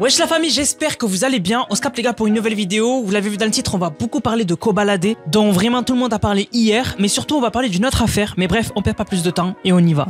Wesh la famille, j'espère que vous allez bien. On se capte les gars pour une nouvelle vidéo. Vous l'avez vu dans le titre, on va beaucoup parler de Kobalade, dont vraiment tout le monde a parlé hier. Mais surtout on va parler d'une autre affaire. Mais bref, on perd pas plus de temps et on y va.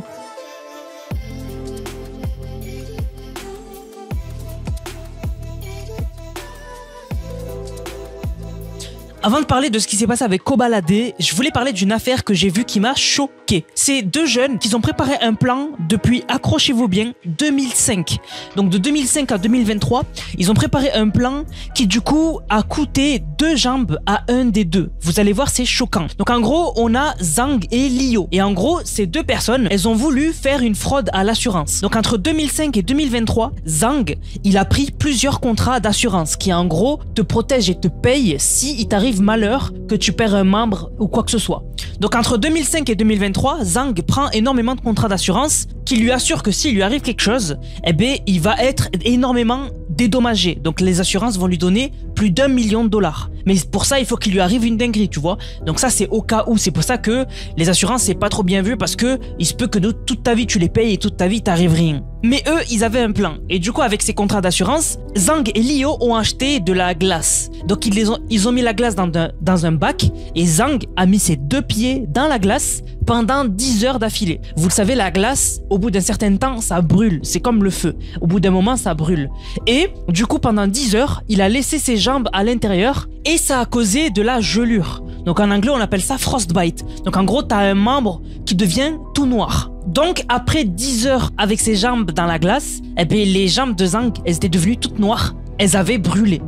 Avant de parler de ce qui s'est passé avec Kobalade, je voulais parler d'une affaire que j'ai vue qui m'a choqué. C'est deux jeunes qui ont préparé un plan depuis, accrochez-vous bien, 2005. Donc de 2005 à 2023, ils ont préparé un plan qui du coup a coûté 2 jambes à un des deux. Vous allez voir, c'est choquant. Donc en gros, on a Zhang et Lio. Et en gros, ces deux personnes, elles ont voulu faire une fraude à l'assurance. Donc entre 2005 et 2023, Zhang, il a pris plusieurs contrats d'assurance qui en gros te protègent et te payent si il t'arrive malheur, que tu perds un membre ou quoi que ce soit. Donc entre 2005 et 2023, Zhang prend énormément de contrats d'assurance qui lui assurent que s'il lui arrive quelque chose, eh bien, il va être énormément dédommagé. Donc les assurances vont lui donner plus d'1 million de dollars. Mais pour ça, il faut qu'il lui arrive une dinguerie, tu vois. Donc ça, c'est au cas où. C'est pour ça que les assurances, c'est pas trop bien vu parce que il se peut que toute ta vie, tu les payes et toute ta vie, t'arrive rien. Mais eux, ils avaient un plan. Et du coup, avec ces contrats d'assurance, Zhang et Lio ont acheté de la glace. Donc ils ont mis la glace dans un bac et Zhang a mis ses 2 pieds dans la glace pendant 10 heures d'affilée. Vous le savez, la glace, au bout d'un certain temps, ça brûle. C'est comme le feu. Au bout d'un moment, ça brûle. Et du coup, pendant 10 heures, il a laissé ses jambes à l'intérieur et ça a causé de la gelure. Donc en anglais, on appelle ça frostbite. Donc en gros, tu as un membre qui devient tout noir. Donc après 10 heures avec ses jambes dans la glace, eh bien, les jambes de Zhang, elles étaient devenues toutes noires. Elles avaient brûlé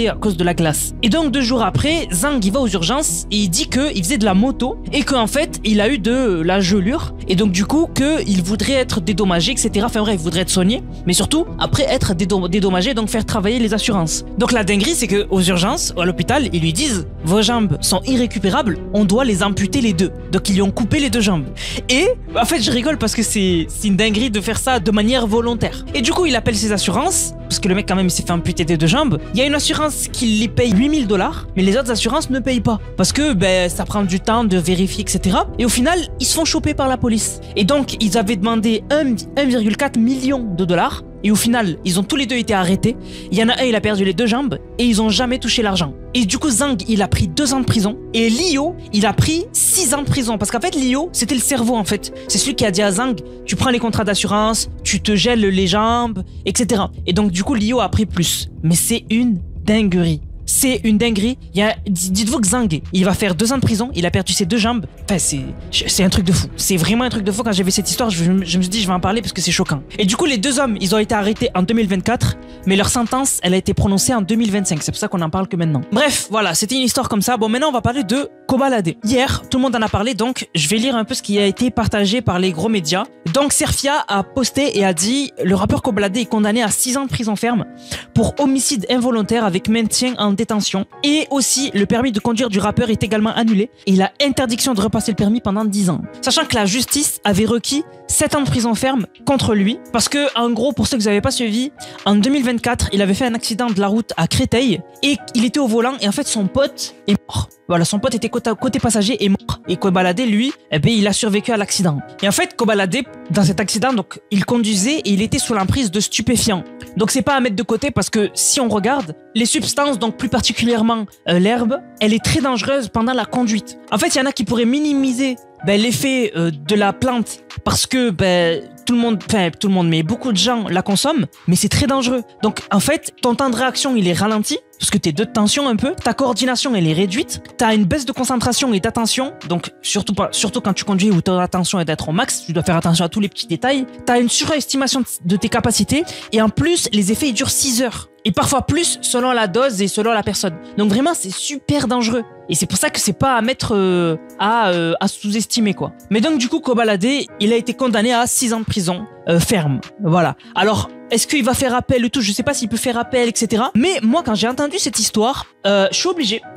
à cause de la glace. Et donc 2 jours après, Zhang il va aux urgences et il dit qu'il faisait de la moto et qu'en fait il a eu de la gelure et donc du coup qu'il voudrait être dédommagé, etc. Enfin bref, il voudrait être soigné, mais surtout après être dédommagé, donc faire travailler les assurances. Donc la dinguerie, c'est que aux urgences, à l'hôpital, ils lui disent vos jambes sont irrécupérables, on doit les amputer les deux. Donc ils lui ont coupé les 2 jambes. Et en fait je rigole parce que c'est une dinguerie de faire ça de manière volontaire. Et du coup il appelle ses assurances parce que le mec quand même il s'est fait amputer des 2 jambes. Il y a une assurance qui les paye 8 000 $, mais les autres assurances ne payent pas parce que ça prend du temps de vérifier, etc. Et au final ils se font choper par la police. Et donc ils avaient demandé 1,4 million de dollars. Et au final, ils ont tous les deux été arrêtés. Il y en a un, il a perdu les 2 jambes et ils ont jamais touché l'argent. Et du coup, Zhang, il a pris 2 ans de prison et Lio, il a pris 6 ans de prison. Parce qu'en fait, Lio, c'était le cerveau en fait. C'est celui qui a dit à Zhang, tu prends les contrats d'assurance, tu te gèles les jambes, etc. Et donc du coup, Lio a pris plus. Mais c'est une dinguerie. C'est une dinguerie. Dites-vous que Zhang, il va faire 2 ans de prison, il a perdu ses 2 jambes. Enfin, c'est un truc de fou. C'est vraiment un truc de fou. Quand j'ai vu cette histoire, je me suis dit, je vais en parler parce que c'est choquant. Et du coup, les 2 hommes, ils ont été arrêtés en 2024, mais leur sentence, elle a été prononcée en 2025. C'est pour ça qu'on en parle que maintenant. Bref, voilà, c'était une histoire comme ça. Bon, maintenant, on va parler de Kobalade. Hier, tout le monde en a parlé, donc je vais lire un peu ce qui a été partagé par les gros médias. Donc, Serfia a posté et a dit, le rappeur Kobalade est condamné à 6 ans de prison ferme pour homicide involontaire avec maintien en détention. Et aussi, le permis de conduire du rappeur est également annulé et il a interdiction de repasser le permis pendant 10 ans. Sachant que la justice avait requis 7 ans de prison ferme contre lui parce que, en gros, pour ceux que vous n'avez pas suivi, en 2024, il avait fait un accident de la route à Créteil et il était au volant et en fait, son pote est mort. Voilà, son pote était côté passager et mort. Et Kobalade, lui, eh bien, il a survécu à l'accident. Et en fait, Kobalade, dans cet accident, donc, il conduisait et il était sous l'emprise de stupéfiants. Donc, c'est pas à mettre de côté parce que si on regarde, les substances, donc plus particulièrement l'herbe, elle est très dangereuse pendant la conduite. En fait, il y en a qui pourraient minimiser l'effet de la plante parce que tout le monde, mais beaucoup de gens la consomment, mais c'est très dangereux. Donc en fait, ton temps de réaction il est ralenti parce que t'es de tension un peu, ta coordination elle est réduite, t'as une baisse de concentration et d'attention, donc surtout quand tu conduis où ton attention est d'être au max, tu dois faire attention à tous les petits détails, t'as une surestimation de tes capacités et en plus les effets ils durent 6 heures. Et parfois plus selon la dose et selon la personne. Donc vraiment c'est super dangereux. Et c'est pour ça que c'est pas à mettre à sous-estimer quoi. Mais donc du coup Kobalade, il a été condamné à 6 ans de prison ferme. Voilà. Alors est-ce qu'il va faire appel et tout? Je sais pas s'il peut faire appel, etc. Mais moi quand j'ai entendu cette histoire, je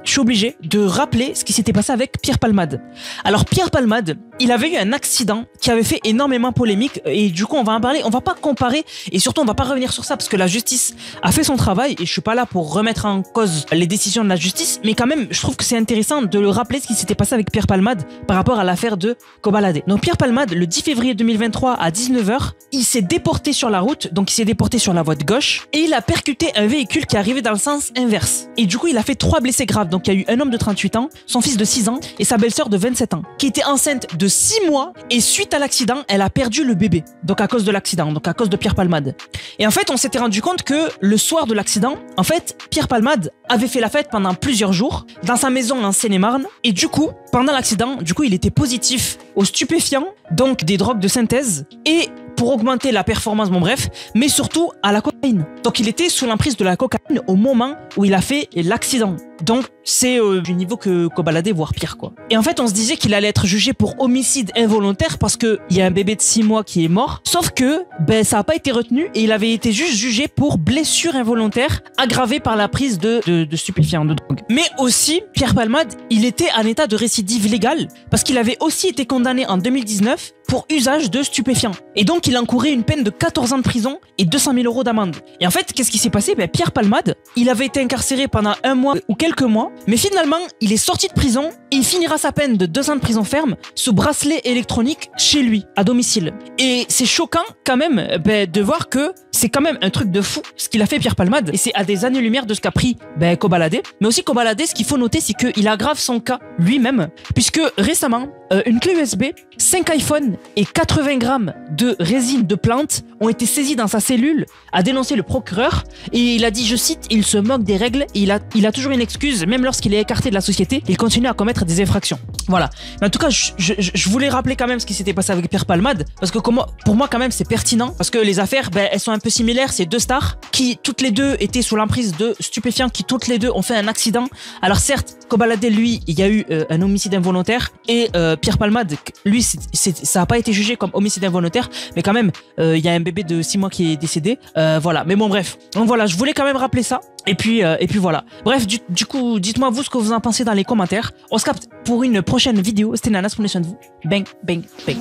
suis obligé de rappeler ce qui s'était passé avec Pierre Palmade. Alors Pierre Palmade, il avait eu un accident qui avait fait énormément polémique et du coup on va en parler, on va pas comparer et surtout on va pas revenir sur ça parce que la justice a fait son travail et je suis pas là pour remettre en cause les décisions de la justice, mais quand même je trouve que c'est intéressant de le rappeler ce qui s'était passé avec Pierre Palmade par rapport à l'affaire de Kobalade. Donc Pierre Palmade, le 10 février 2023 à 19 h, il s'est déporté sur la route, donc il s'est s'est déporté sur la voie de gauche et il a percuté un véhicule qui arrivait dans le sens inverse. Et du coup, il a fait 3 blessés graves. Donc, il y a eu un homme de 38 ans, son fils de 6 ans et sa belle-sœur de 27 ans, qui était enceinte de 6 mois et suite à l'accident, elle a perdu le bébé. Donc, à cause de l'accident, donc à cause de Pierre Palmade. Et en fait, on s'était rendu compte que le soir de l'accident, en fait, Pierre Palmade avait fait la fête pendant plusieurs jours dans sa maison en Seine-et-Marne. Et du coup, pendant l'accident, il était positif aux stupéfiants, donc des drogues de synthèse, et pour augmenter la performance, bon bref, mais surtout à la cocaïne. Donc il était sous l'emprise de la cocaïne au moment où il a fait l'accident. Donc c'est du niveau que Kobalade, voire pire quoi. Et en fait on se disait qu'il allait être jugé pour homicide involontaire parce qu'il y a un bébé de 6 mois qui est mort. Sauf que ça n'a pas été retenu et il avait été juste jugé pour blessure involontaire aggravée par la prise de stupéfiants, de drogue. Mais aussi Pierre Palmade, il était en état de récidive légale parce qu'il avait aussi été condamné en 2019 pour usage de stupéfiants. Et donc, il encourait une peine de 14 ans de prison et 200 000 € d'amende. Et en fait, qu'est-ce qui s'est passé? Pierre Palmade, il avait été incarcéré pendant 1 mois ou quelques mois, mais finalement, il est sorti de prison et il finira sa peine de 2 ans de prison ferme sous bracelet électronique chez lui, à domicile. Et c'est choquant quand même de voir que c'est quand même un truc de fou ce qu'il a fait Pierre Palmade. Et c'est à des années-lumière de ce qu'a pris Kobalade. Mais aussi Kobalade, ce qu'il faut noter, c'est qu'il aggrave son cas lui-même, puisque récemment, une clé USB, 5 iPhones et 80 grammes de résine de plante ont été saisis dans sa cellule, a dénoncé le procureur et il a dit, je cite, il se moque des règles et il a toujours une excuse, même lorsqu'il est écarté de la société, il continue à commettre des infractions. Voilà. Mais en tout cas, je voulais rappeler quand même ce qui s'était passé avec Pierre Palmade parce que pour moi quand même c'est pertinent parce que les affaires, elles sont un peu similaires. C'est 2 stars qui toutes les deux étaient sous l'emprise de stupéfiants, qui toutes les deux ont fait un accident. Alors certes, Kobalade, lui, il y a eu un homicide involontaire et Pierre Palmade, lui, ça n'a pas été jugé comme homicide involontaire, mais quand même, il y a un bébé de 6 mois qui est décédé. Voilà. Mais bon, bref. Donc voilà, je voulais quand même rappeler ça. Et puis voilà. Bref, du coup, dites-moi vous ce que vous en pensez dans les commentaires. On se capte pour une prochaine vidéo. C'était Nanas, prenez soin de vous. Bang, bang, bang.